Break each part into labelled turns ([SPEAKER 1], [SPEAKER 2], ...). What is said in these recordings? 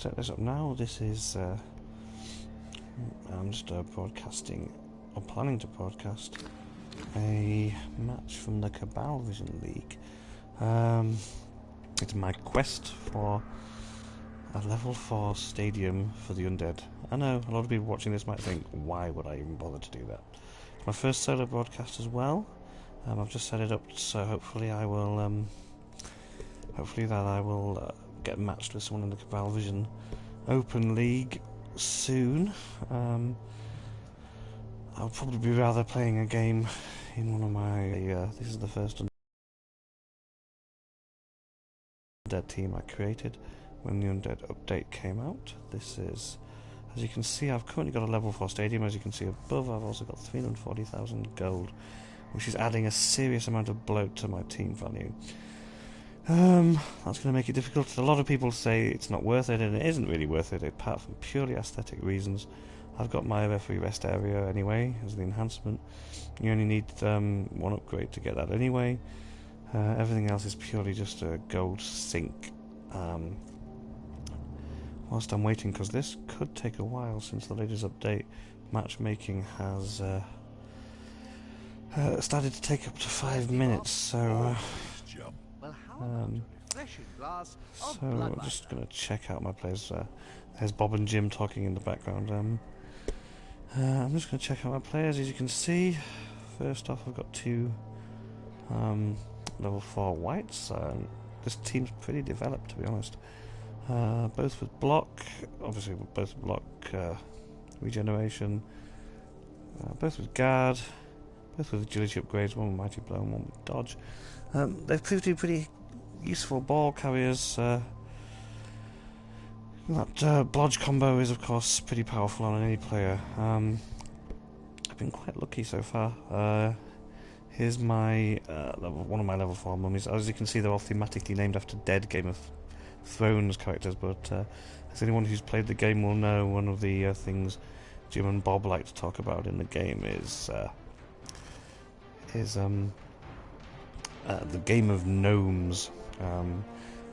[SPEAKER 1] set this up now. This is I'm just broadcasting, or planning to broadcast, a match from the Cabalvision League. It's my quest for a level 4 stadium for the undead. I know a lot of people watching this might think, why would I even bother to do that? It's my first solo broadcast as well. I've just set it up, so hopefully I will get matched with someone in the Cabalvision Open League soon. I'll probably be rather playing a game in one of my this is the first undead team I created when the undead update came out. This is, as you can see, I've currently got a level 4 stadium. As you can see above, I've also got 340,000 gold, which is adding a serious amount of bloat to my team value. That's going to make it difficult. A lot of people say it's not worth it, and it isn't really worth it, apart from purely aesthetic reasons. I've got my referee rest area anyway, as the enhancement. You only need one upgrade to get that anyway. Everything else is purely just a gold sink. Whilst I'm waiting, because this could take a while since the latest update, matchmaking has started to take up to 5 minutes, so I'm just going to check out my players. There's Bob and Jim talking in the background. I'm just going to check out my players. As you can see, first off I've got 2 level 4 whites. This team's pretty developed, to be honest. Both with block, obviously both with block regeneration, both with guard, both with agility upgrades, one with mighty blow and one with dodge. They've proved to be pretty useful ball carriers. That blodge combo is of course pretty powerful on any player. I've been quite lucky so far. Here's my one of my level 4 mummies. As you can see, they're all thematically named after dead Game of Thrones characters, but as anyone who's played the game will know, one of the things Jim and Bob like to talk about in the game is the Game of Gnomes,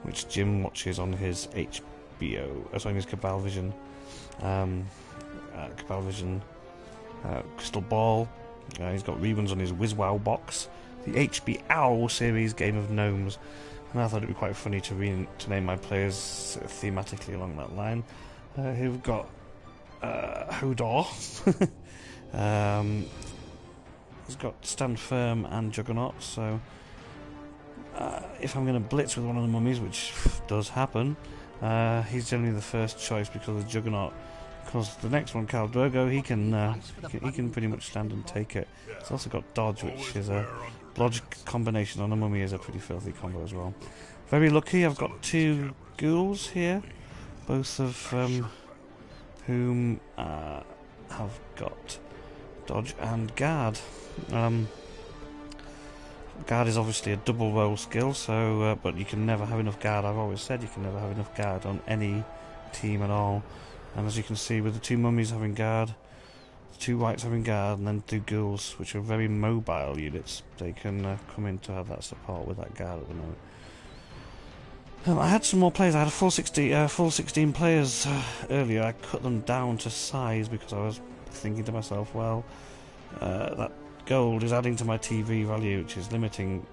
[SPEAKER 1] which Jim watches on his HBO, sorry, his Cabalvision, Crystal Ball. He's got reruns on his WizWow box, the HBO series Game of Gnomes, and I thought it'd be quite funny to name my players thematically along that line. Here we've got Hodor. He's got Stand Firm and Juggernaut, so if I'm going to blitz with one of the mummies, which does happen, he's generally the first choice because of Juggernaut. Because the next one, Khal Drogo, he can pretty much stand and take it. He's also got dodge, which is a blodge combination on a mummy, is a pretty filthy combo as well. Very lucky, I've got 2 ghouls here, both of whom have got dodge and guard. Guard is obviously a double roll skill, so but you can never have enough guard. I've always said you can never have enough guard on any team at all. And as you can see, with the 2 mummies having guard, the 2 whites having guard, and then 2 ghouls, which are very mobile units, they can come in to have that support with that guard at the moment. I had some more players. I had a full 16 players earlier. I cut them down to size because I was thinking to myself, well, that gold is adding to my TV value, which is adding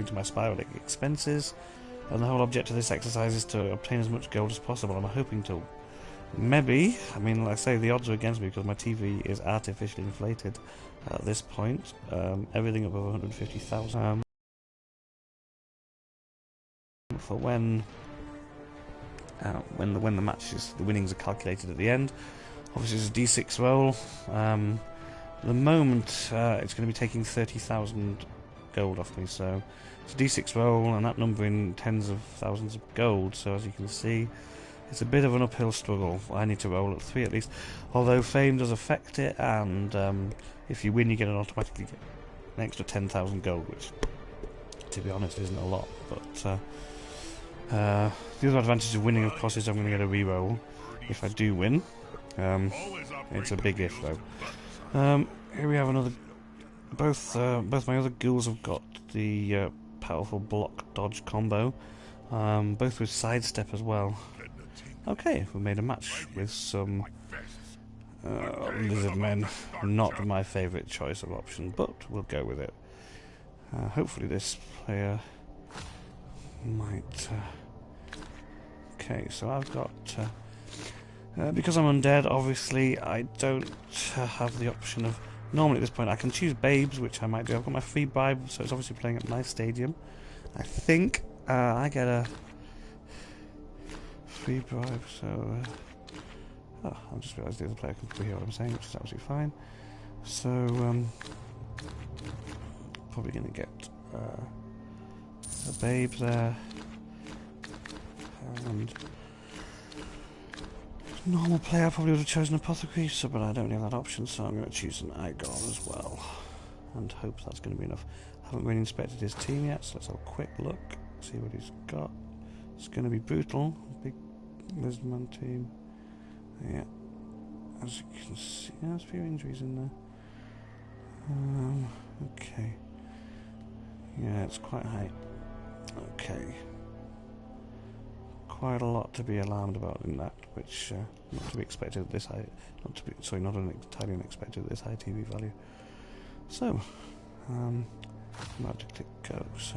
[SPEAKER 1] to my spiraling expenses, and the whole object of this exercise is to obtain as much gold as possible. I'm hoping to maybe, I mean, like I say, the odds are against me because my TV is artificially inflated at this point. Everything above 150,000. For when the matches, the winnings are calculated at the end. Obviously, it's a D6 roll. The moment it's going to be taking 30,000 gold off me, so it's a D6 roll, and that number in tens of thousands of gold. So as you can see, it's a bit of an uphill struggle. I need to roll at 3 at least, although fame does affect it, and if you win you get an automatically an extra 10,000 gold, which to be honest isn't a lot, but the other advantage of winning of course is I'm going to get a reroll if I do win. It's a big if though. Here we have another, both my other ghouls have got the powerful block dodge combo, both with sidestep as well. Okay, we made a match with some lizard men. Not my favourite choice of option, but we'll go with it. Hopefully this player might... Okay, so I've got... because I'm undead, obviously, I don't have the option of... Normally at this point I can choose babes, which I might do. I've got my free bribe, so it's obviously playing at my stadium. I think I get a free bribe, so... oh, I just realised the other player can hear what I'm saying, which is absolutely fine. So, probably going to get a babe there. And normal player probably would have chosen Apothecary, so, but I don't have that option, so I'm going to choose an Igor as well. And hope that's going to be enough. I haven't really inspected his team yet, so let's have a quick look, see what he's got. It's going to be brutal. Big Lizardman team. Yeah. As you can see, there's a few injuries in there. Okay. Yeah, it's quite high. Okay. Quite a lot to be alarmed about in that, which not to be expected at this high. Not entirely unexpected at this high TV value. So, I'm about to click go. So,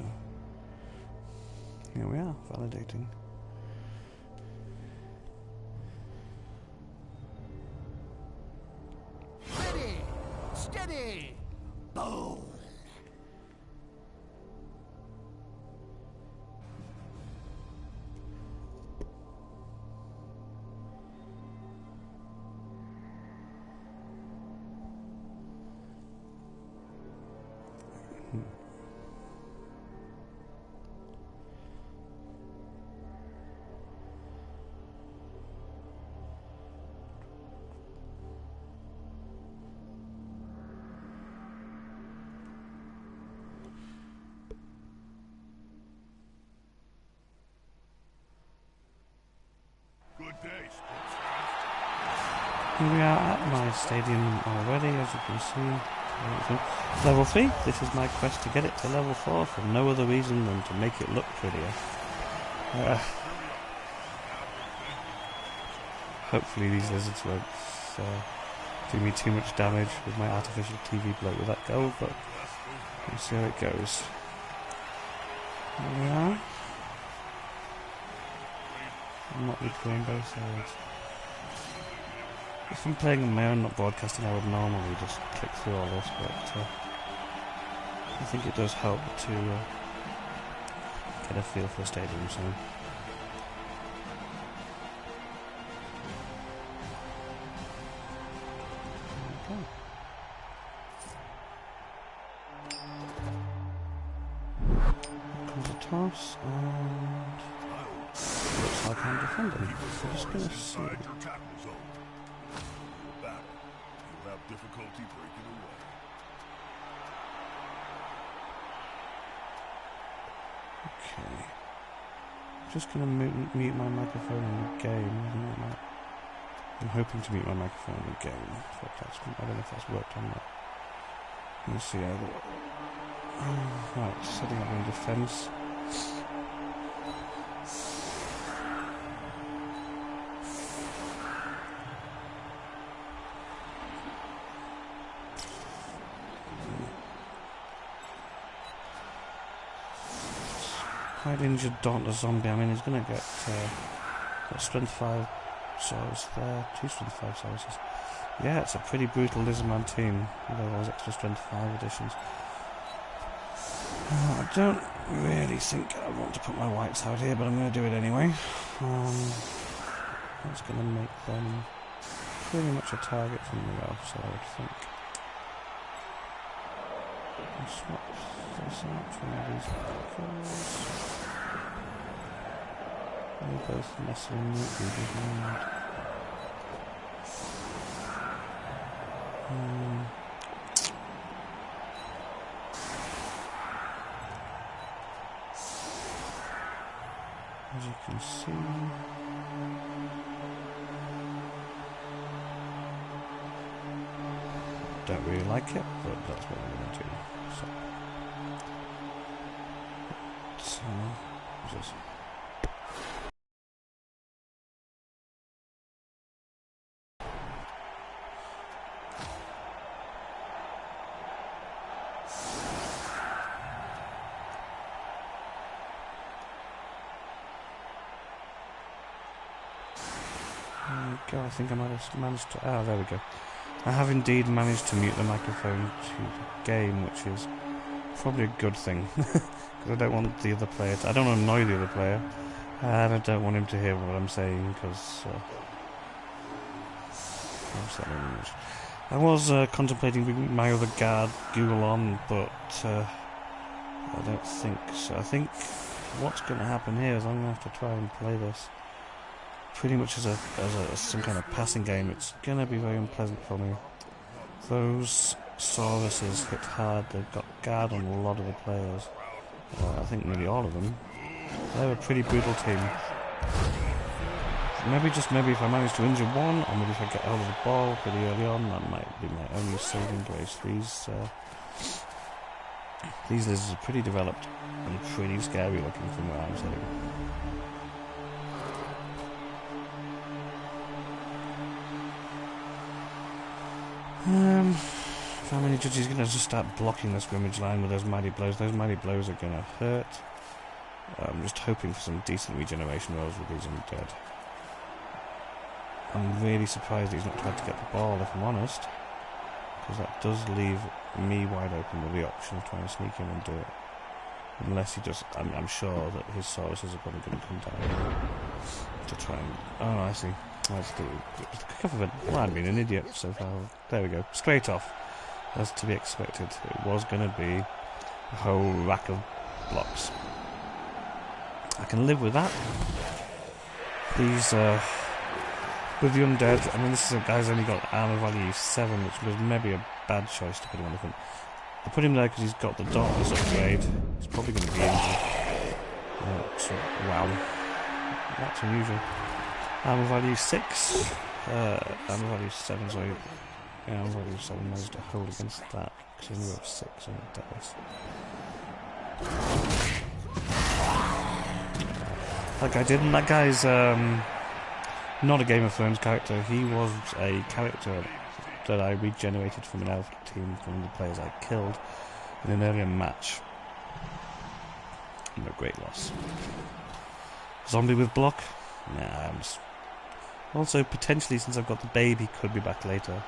[SPEAKER 1] here we are, validating.
[SPEAKER 2] Steady! Boom!
[SPEAKER 1] Here we are at my stadium already, as you can see. Level 3, this is my quest to get it to level 4 for no other reason than to make it look prettier. Hopefully these lizards won't do me too much damage with my artificial TV bloat with that gold, but we'll see how it goes. Here we are. I'm not with rainbow sides. If I'm playing on my own, not broadcasting, I would normally just click through all this, but I think it does help to get a feel for the stadium, so... Okay. Comes a toss, and... looks like I'm defending. So I'm just gonna see...
[SPEAKER 3] difficulty breaking away.
[SPEAKER 1] Okay. Just gonna mute my microphone in the game. I'm hoping to mute my microphone in the game, but I don't know if that's worked on that. Let's see how the... right, setting up in defense. Quite injured Dauntless Zombie. I mean, he's going to get strength 5 souls there, 2 strength 5 souls. Yeah, it's a pretty brutal Lizardman team with all those extra strength 5 additions. I don't really think I want to put my whites out here, but I'm going to do it anyway. That's going to make them pretty much a target from the off, so I would think. I'll swap this out for one of these goals. They're both nestling neatly behind. As you can see, don't really like it, but that's what we're going to do. So just There we go, I think I might have managed to... Ah, there we go. I have indeed managed to mute the microphone to the game, which is probably a good thing. Because I don't want the other player to... I don't want to annoy the other player. And I don't want him to hear what I'm saying, because... I was contemplating bringing my other guard, Google, on, but I don't think so. I think what's going to happen here is I'm going to have to try and play this pretty much as some kind of passing game. It's going to be very unpleasant for me. Those Sauruses hit hard. They've got guard on a lot of the players. I think nearly all of them. They're a pretty brutal team. Maybe if I manage to injure one, or maybe if I get hold of the ball pretty early on, that might be my only saving grace. These lizards are pretty developed and pretty scary looking from where I'm sitting. If I'm any judge, he's going to just start blocking the scrimmage line with those mighty blows. Those mighty blows are going to hurt. I'm just hoping for some decent regeneration rolls with these undead. I'm really surprised he's not tried to get the ball, if I'm honest, because that does leave me wide open with the option of trying to sneak in and do it. Unless he just... I'm sure that his Sauruses are probably going to come down to try and... Oh, I see. Well, I've been an idiot so far. There we go. Straight off. As to be expected. It was going to be a whole rack of blocks. I can live with that. These, with the undead, I mean, this is a guy's only got armor value 7, which was maybe a bad choice to put him on the front. I put him there because he's got the darkness upgrade. He's probably going to be injured. Wow. That's unusual. Armor value 6. Armor value 7, sorry. Yeah, armor value 7 managed to hold against that, because he only have 6 on the dice. That guy did, and that guy's not a Game of Thrones character. He was a character that I regenerated from an elf team from the players I killed in an earlier match. No great loss. Zombie with block? Nah, I'm just... Also, potentially, since I've got the baby, could be back later.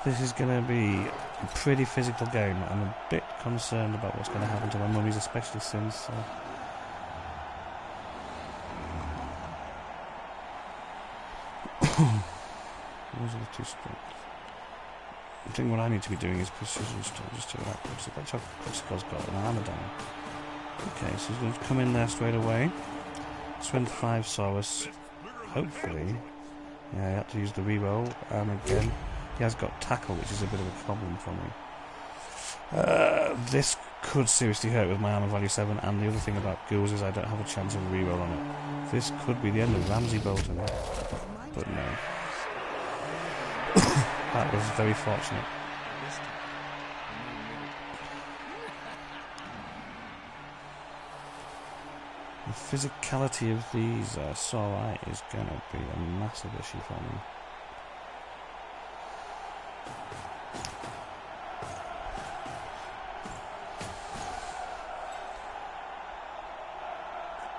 [SPEAKER 1] This is going to be a pretty physical game. I'm a bit concerned about what's going to happen to my mummies, especially since... Those are the two sprints. I think what I need to be doing is precision just to that. That's how Corsica's got an armor down. Okay, so he's going to come in there straight away. Strength 5 Saurus. Hopefully. Yeah, I had to use the reroll. Again, he has got tackle, which is a bit of a problem for me. This could seriously hurt with my armor value 7, and the other thing about ghouls is I don't have a chance of a reroll on it. This could be the end of Ramsay Bolton, but no. That was very fortunate. The physicality of these Sauri is going to be a massive issue for me.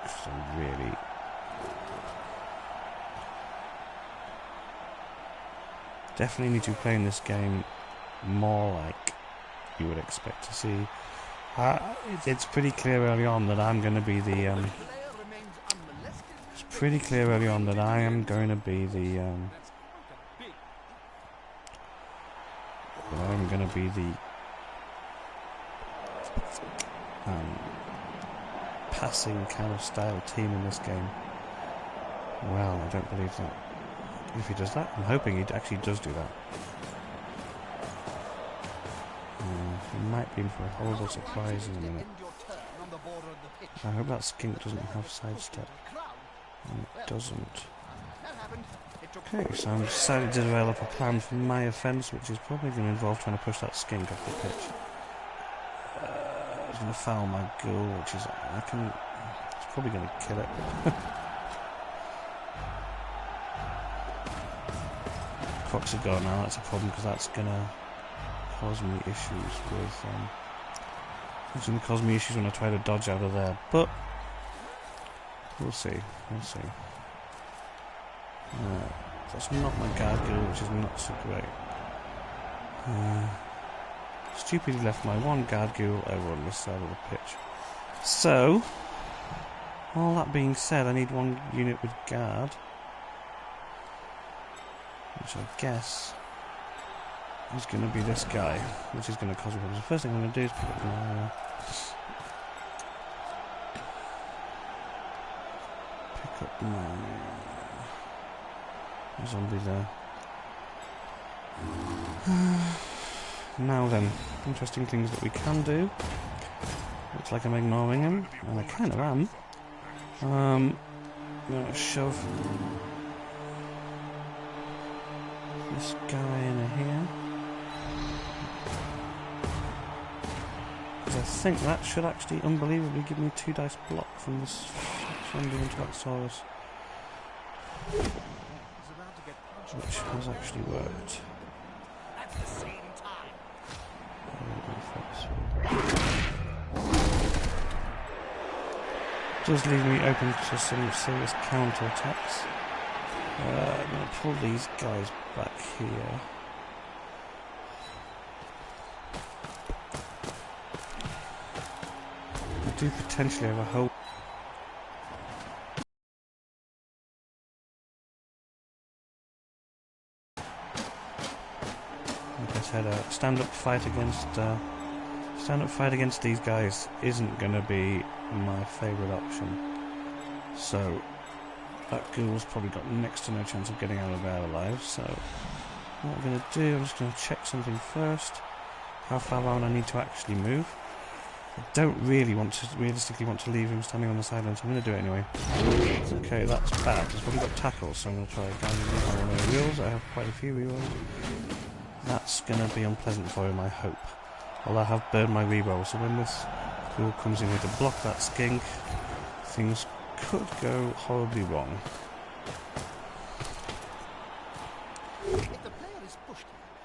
[SPEAKER 1] So really... Definitely need to be playing this game more like you would expect to see. It's pretty clear early on that I'm going to be the... it's pretty clear early on that I am going to be the... I'm going to be the... passing kind of style team in this game. Well, I don't believe that. If he does that, I'm hoping he actually does do that. He might be in for a horrible surprise in a minute. I hope that skink doesn't have sidestep. And it doesn't. Okay, so I'm decided to develop a plan for my offence, which is probably going to involve trying to push that skink off the pitch. It's going to foul my ghoul, which is... it's probably going to kill it. Crocs are gone now, that's a problem, because that's going to cause me issues with... it's going to cause me issues when I try to dodge out of there, but We'll see. We'll see. That's not my guard ghoul, which is not so great. Stupidly left my one guard ghoul over on this side of the pitch. So, all that being said, I need one unit with guard, which I guess is going to be this guy, which is going to cause me problems. The first thing I'm going to do is pick up my zombie there. Now then, interesting things that we can do. Looks like I'm ignoring him, and I kind of am. I'm going to shove this guy in here. Because I think that should actually unbelievably give me 2 dice block from this zombie Intellectosaurus. Which has actually worked. Does leave me open to some serious counter-attacks. I'm going to pull these guys back here. I do potentially have a hole. Like I said, stand-up fight against these guys isn't going to be my favourite option. So that ghoul's probably got next to no chance of getting out of there alive. So what I'm going to do, I'm just going to check something first. How far around I need to actually move. I don't really realistically want to leave him standing on the sideline, so I'm going to do it anyway. Okay, that's bad. He's probably got tackles, so I'm going to try again with one of the wheels. I have quite a few rerolls. That's going to be unpleasant for him, I hope. Although I have burned my reroll, so when this ghoul comes in here to block that skink, things could go horribly wrong.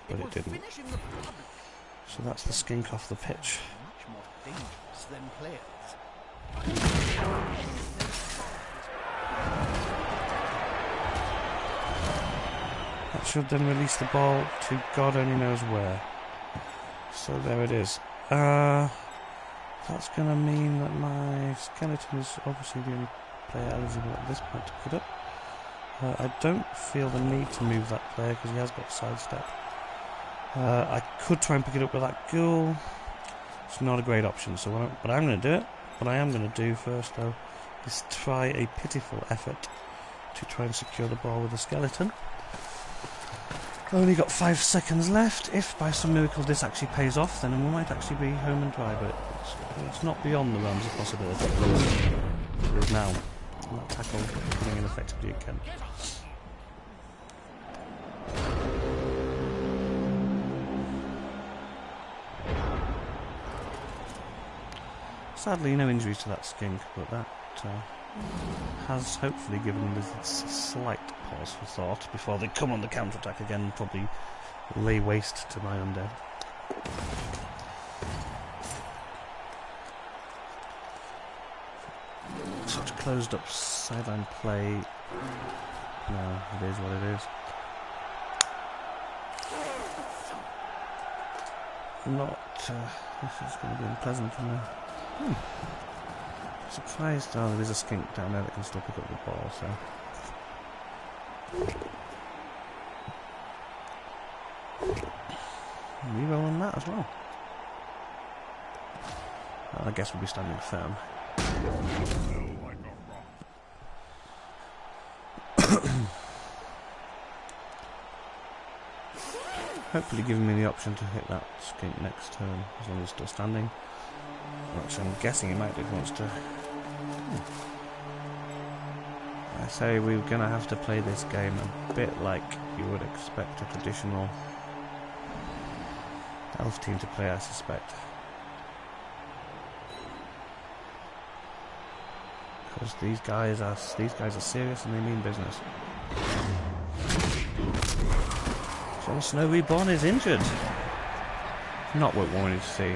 [SPEAKER 1] But it didn't. So that's the skink off the pitch. That should then release the ball to God only knows where. So there it is. That's going to mean that my skeleton is obviously the only player eligible at this point to pick it up. I don't feel the need to move that player because he has got sidestep. I could try and pick it up with that ghoul. It's not a great option, so but I'm going to do it. What I am going to do first, though, is try a pitiful effort to try and secure the ball with the skeleton. Only got 5 seconds left. If by some miracle this actually pays off, then we might actually be home and dry, but it's not beyond the realms of possibility. It is now. And that tackle coming in effectively again. Sadly, no injuries to that skink, but that has hopefully given lizards a slight pause for thought before they come on the counter-attack again and probably lay waste to my undead. Such closed-up sideline play. No, it is what it is. This is going to be unpleasant for me. Surprised, there is a skink down there that can still pick up the ball, so. Reroll on that as well. I guess we'll be standing firm. Hopefully giving me the option to hit that skink next turn, as long as it's still standing. Which I'm guessing he might do if he wants to. I say we're going to have to play this game a bit like you would expect a traditional elf team to play, I suspect. Because these guys are serious and they mean business. Jon Snow Reborn is injured. Not what we wanted to see.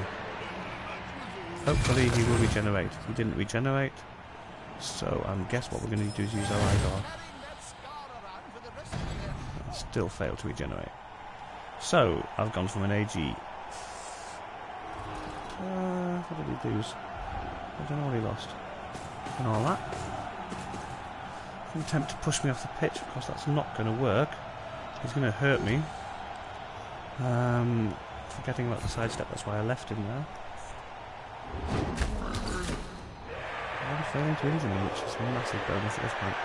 [SPEAKER 1] Hopefully he will regenerate. He didn't regenerate. So, guess what we're going to do is use our eye guard. Still failed to regenerate. So, I've gone from an AG. What did he lose? I don't know what he lost. And all that. An attempt to push me off the pitch. Of course, that's not going to work. He's going to hurt me. Forgetting about the sidestep, that's why I left him there. I'm failing to injure me, which is a massive bonus at this point.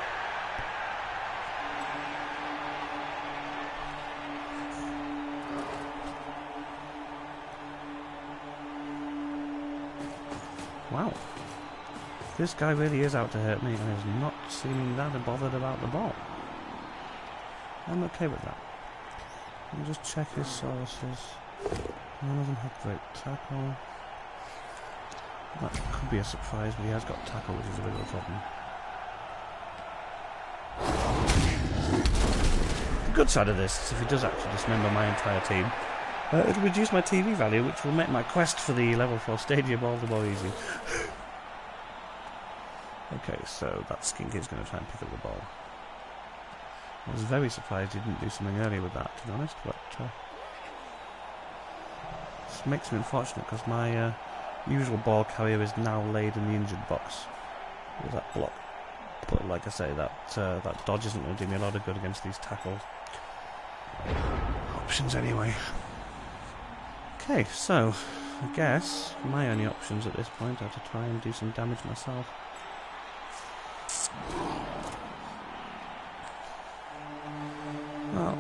[SPEAKER 1] Wow. This guy really is out to hurt me and is not seeming that bothered about the ball. I'm okay with that. Let me just check his sources. None of them have great tackle. That could be a surprise, but he has got tackle, which is a bit of a problem. The good side of this is if he does actually dismember my entire team, it'll reduce my TV value, which will make my quest for the level 4 stadium all the more easy. Okay, so that skink is going to try and pick up the ball. I was very surprised he didn't do something earlier with that, to be honest, but this makes me unfortunate because my usual ball carrier is now laid in the injured box with that block. But like I say, that dodge isn't going to do me a lot of good against these tackle options anyway. Okay, so I guess my only options at this point are to try and do some damage myself. Well,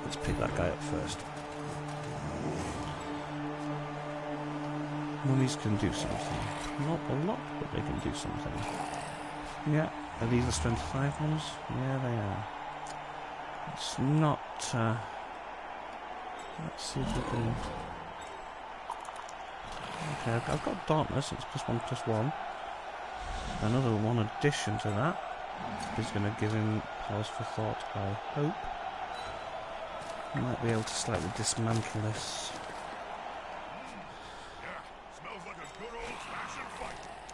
[SPEAKER 1] let's pick that guy up first. Mummies can do something. Not a lot, but they can do something. Yeah, are these the strength 5 ones? Yeah, they are. It's not... let's see if we can... Okay, I've got Dauntless, it's +1/+1. Another one addition to that is going to give him pause for thought, I hope. Might be able to slightly dismantle this.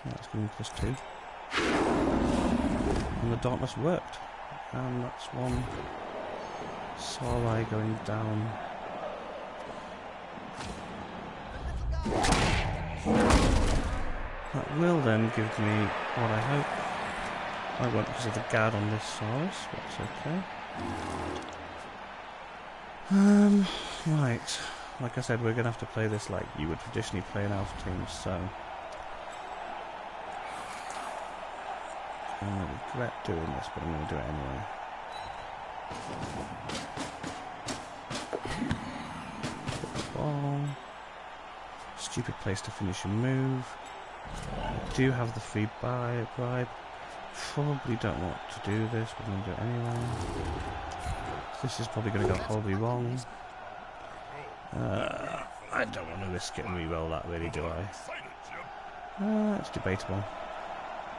[SPEAKER 1] That's giving him +2. And the Dauntless worked. And that's one Sarai going down. That will then give me what I hope. I won't because of the guard on this Saurus, but it's okay. Right. Like I said, we're going to have to play this like you would traditionally play an Alpha team, so... I'm going to regret doing this, but I'm going to do it anyway. Put the ball. Stupid place to finish a move. I do have the free bribe. Probably don't want to do this, but I'm going to do it anyway. This is probably going to go horribly wrong. I don't want to risk it and re-roll that, really, do I? It's debatable.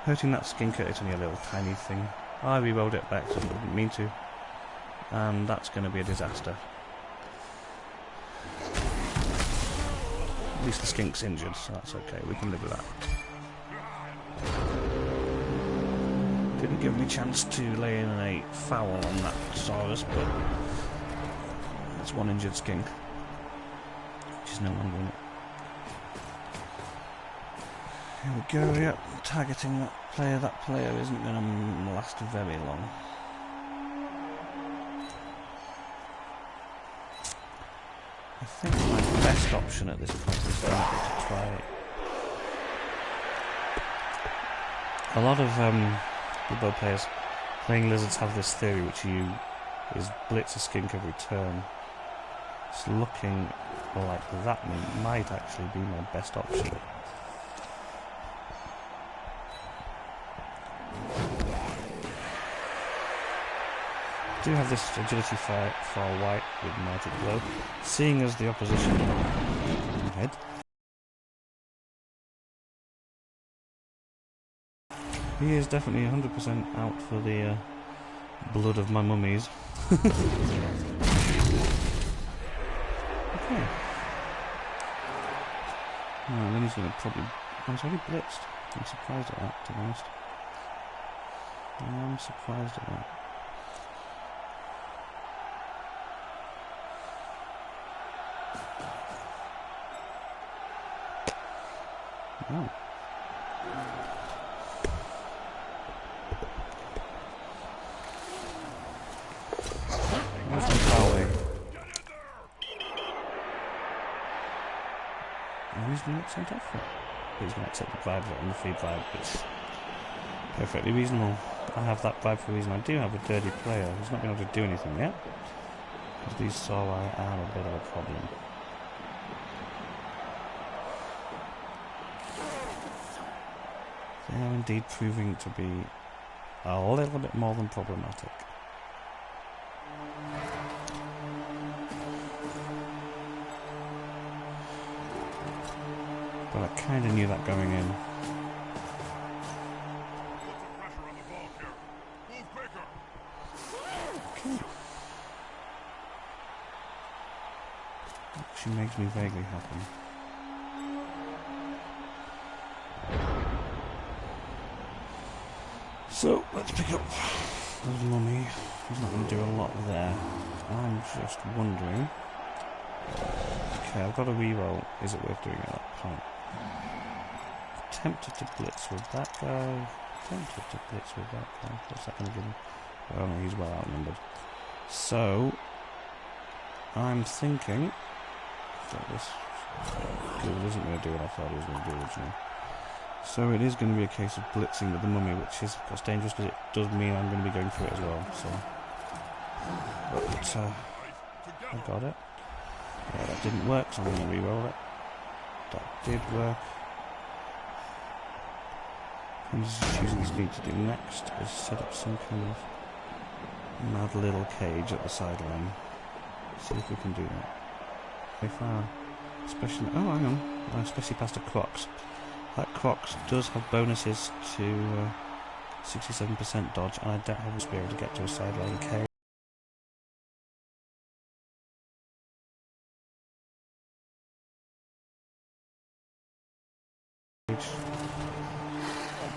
[SPEAKER 1] Hurting that skinker, it's only a little tiny thing. I re-rolled it back, so I didn't mean to. And that's going to be a disaster. At least the skink's injured, so that's okay, we can live with that. Didn't give me a chance to lay in a foul on that Saurus, but that's one injured skink, which is no longer in it. Here we go, yep, targeting that player. That player isn't going to last very long. I think my best option at this point is going to be to try... A lot of football players playing Lizards have this theory which is blitz a skink every turn. It's looking like that might actually be my best option. I do have this agility far white with magic blow, seeing as the opposition head. He is definitely 100% out for the blood of my mummies. Okay. And then he's going to probably... Oh, he's already blitzed. I'm surprised at that, to be honest. I'm surprised at that. Oh. Where's the fouling? And he's not sent off for it. But he's going to accept the bribe and the free bribe. It's perfectly reasonable. I have that bribe for a reason. I do have a dirty player who's not been able to do anything yet. Because these Sawai are a bit of a problem. They are indeed proving to be a little bit more than problematic. But I kind of knew that going in. Okay. Actually makes me vaguely happy. So, let's pick up the mummy. He's not going to do a lot there. I'm just wondering... Okay, I've got a reroll. Is it worth doing at that point? Tempted to blitz with that guy. Tempted to blitz with that guy. What's that going to give him? Oh no, he's well outnumbered. So, I'm thinking that this guild isn't going to do what I thought it was going to do originally. So it is going to be a case of blitzing with the mummy, which is, of course, dangerous because it does mean I'm going to be going through it as well. So, but I got it. Yeah, that didn't work, so I'm going to re-roll it. That did work. I'm just choosing to need to do next is set up some kind of mad little cage at the sideline. See if we can do that. Very far. Especially, oh hang on, especially past a Crocs. That Crocs does have bonuses to 67% dodge, and I don't have to be able to get to a sideline cage.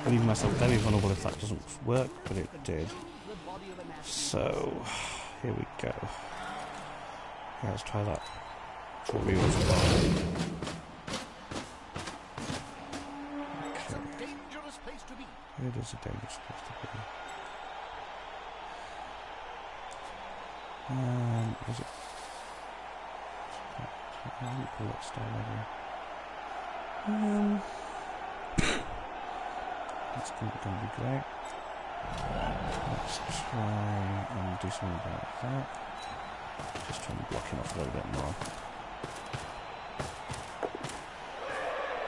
[SPEAKER 1] I leave myself very vulnerable if that doesn't work, but it did. So, here we go. Yeah, let's try that. That's what we was about. Okay. It is a dangerous place to be. Is it? I haven't pulled that star level. That's going to be great. Let's try and do something about that. Just try and block him off a little bit more.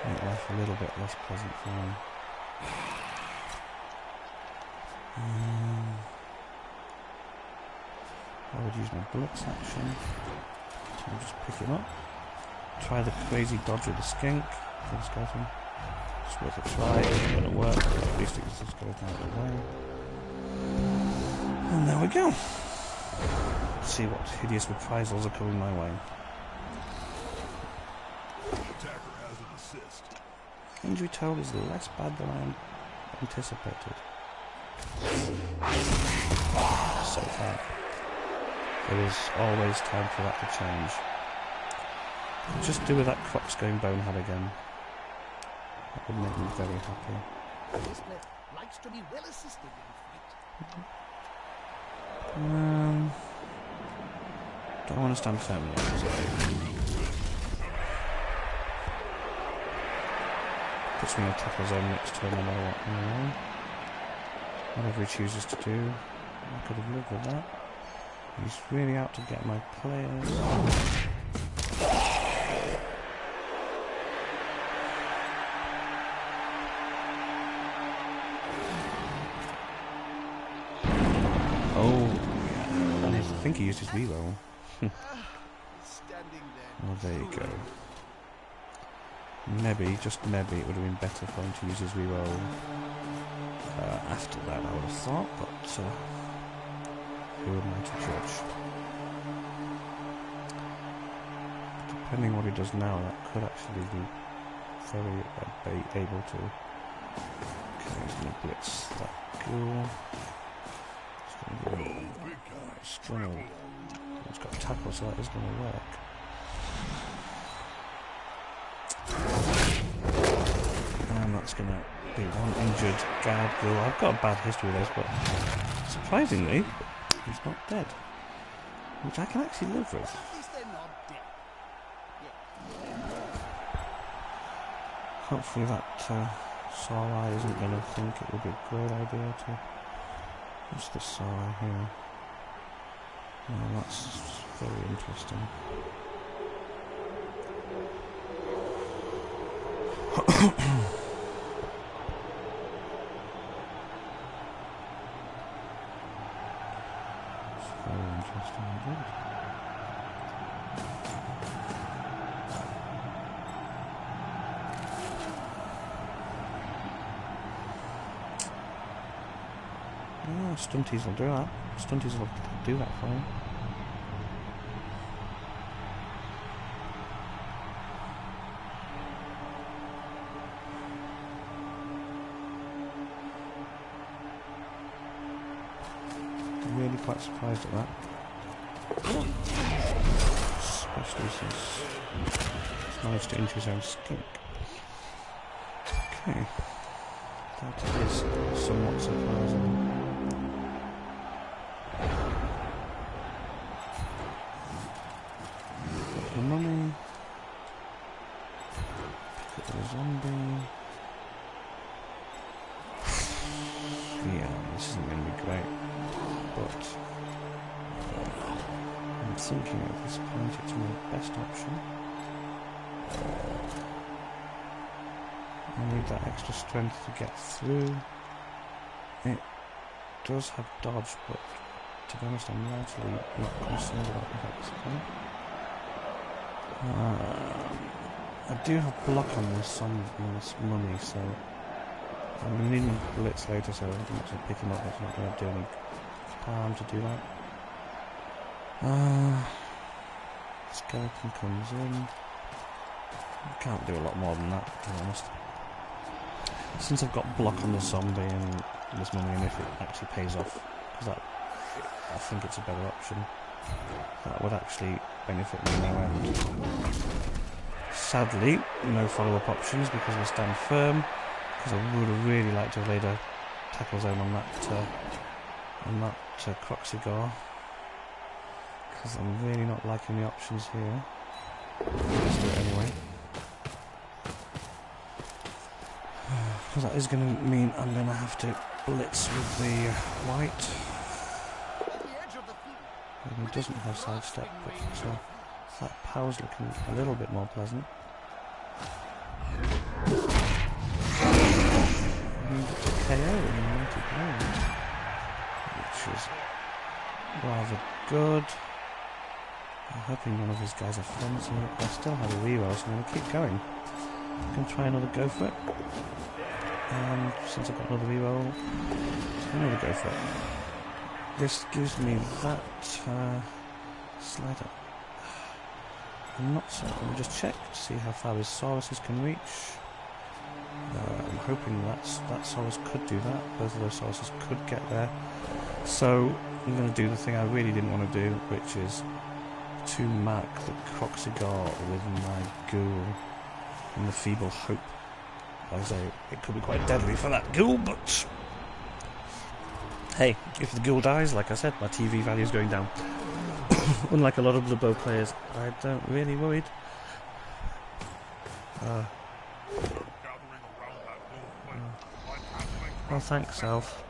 [SPEAKER 1] Make life a little bit less pleasant for him. I would use my blitz action to just pick him up. Try the crazy dodge with the skink for the skeleton. It's worth a try, it's going to work, but at least it gets the skeleton out of the way. And there we go. Let's see what hideous reprisals are coming my way.
[SPEAKER 3] Attacker has an assist.
[SPEAKER 1] Injury total is less bad than I anticipated. So far. There is always time for that to change. Just do with that Crocs going bonehead again. That would make me very happy.
[SPEAKER 2] Elizabeth likes to be well assisted in fight.
[SPEAKER 1] Don't want to stand firm yet. Puts me in a tackle zone next turn no matter what. Anyway. Whatever he chooses to do, I could have lived with that. He's really out to get my players. Oh, yeah. And I think he used his reroll. Well, there you go. Maybe, just maybe, it would have been better for him to use his reroll after that, I would have thought, but who am I to judge? Depending what he does now, that could actually be very able to. Okay, he's going to blitz that ghoul. gonna... It's got a tackle, so that is gonna work. And that's gonna be one injured guard ghoul. I've got a bad history with this, but surprisingly, he's not dead. Which I can actually live with.
[SPEAKER 2] At least they're not dead.
[SPEAKER 1] Hopefully that Sarai isn't going to think it would be a great idea to... What's this Sarai here? Oh, that's very interesting. It's very interesting indeed. Oh, Stunties will do that. Stunties will do that for him. I'm really quite surprised at that. Especially since he's managed to injure his own skink. Okay. That is somewhat surprising. The mummy. Pick up the zombie. Yeah, this isn't going to be great, but I'm thinking at this point it's my best option. I need that extra strength to get through. It does have dodge, but to be honest, I'm largely not concerned about that at this point. I do have block on this mummy, so I'm going to need my blitz later, so I'm actually picking up. It's not going to do any harm to do that. Skeleton comes in. I can't do a lot more than that, to be honest. Since I've got block on the zombie and this mummy, and if it actually pays off, because I think it's a better option. That would actually benefit me no end. Sadly, no follow-up options because we stand firm. Because I would have really liked to have laid a tackle zone on that Croxigore. Because I'm really not liking the options here. Let's do it anyway. Because that is going to mean I'm going to have to blitz with the white. And he doesn't have sidestep, but that power's looking a little bit more pleasant. And it's a KO in multiplayer, which is rather good. I'm hoping none of these guys are friends here. I still have a reroll, so I'm going to keep going. I'm going to try another go for it. And since I've got another reroll, I'm going to go for it. This gives me that slider. I'm not certain. Let me just check to see how far his Sauruses can reach. I'm hoping that Saurus could do that. Both of those Sauruses could get there. So I'm going to do the thing I really didn't want to do, which is to mark the Croxigore with my ghoul in the feeble hope. Like I say, it could be quite deadly for that ghoul, but hey, if the ghoul dies, like I said, my TV value is going down. Unlike a lot of the bow players, I don't really worried. Well, thanks, Alf.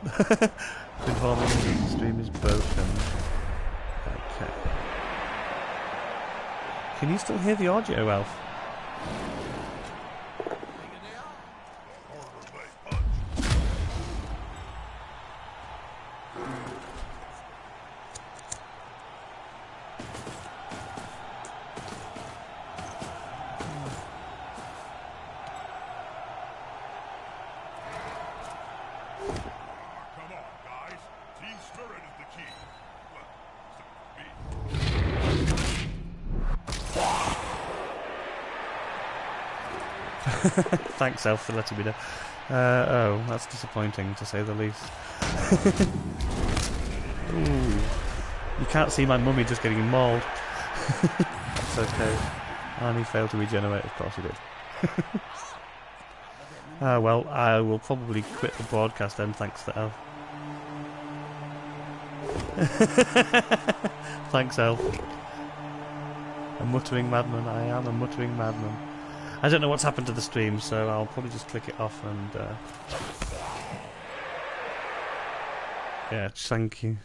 [SPEAKER 1] Informing me the stream is broken. Okay. Can you still hear the audio, Alf? Thanks, Elf, for letting me know. Oh, that's disappointing, to say the least. Ooh. You can't see my mummy just getting mauled. That's okay. And he failed to regenerate, of course he did. Well, I will probably quit the broadcast then, thanks to Elf. Thanks, Elf. A muttering madman, I am a muttering madman. I don't know what's happened to the stream, so I'll probably just click it off and... yeah, thank you.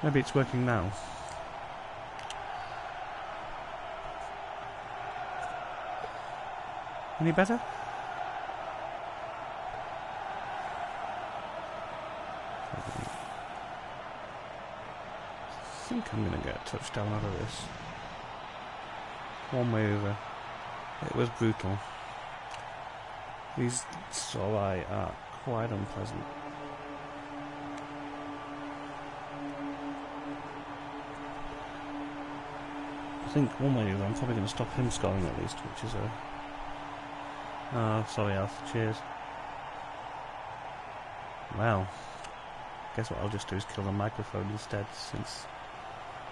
[SPEAKER 1] Maybe it's working now. Any better? I think I'm going to get a touchdown out of this. One way or other. It was brutal. These Soli are quite unpleasant. I think one way or other I'm probably going to stop him scoring at least, which is a... Oh, sorry Alf, cheers. Well, guess what I'll just do is kill the microphone instead, since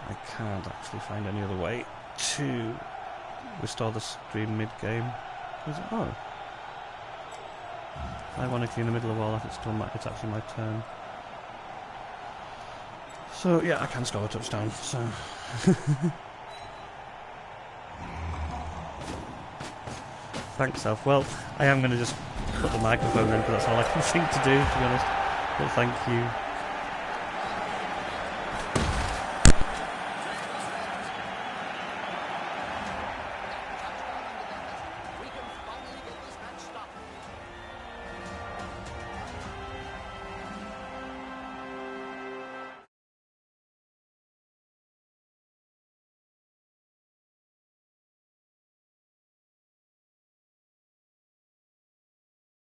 [SPEAKER 1] I can't actually find any other way to restore the stream mid-game. Oh. Ironically, in the middle of all that, it's actually my turn. So, yeah, I can score a touchdown, so... Thanks, Alf. Well, I am going to just put the microphone in, because that's all I can think to do, to be honest. But thank you.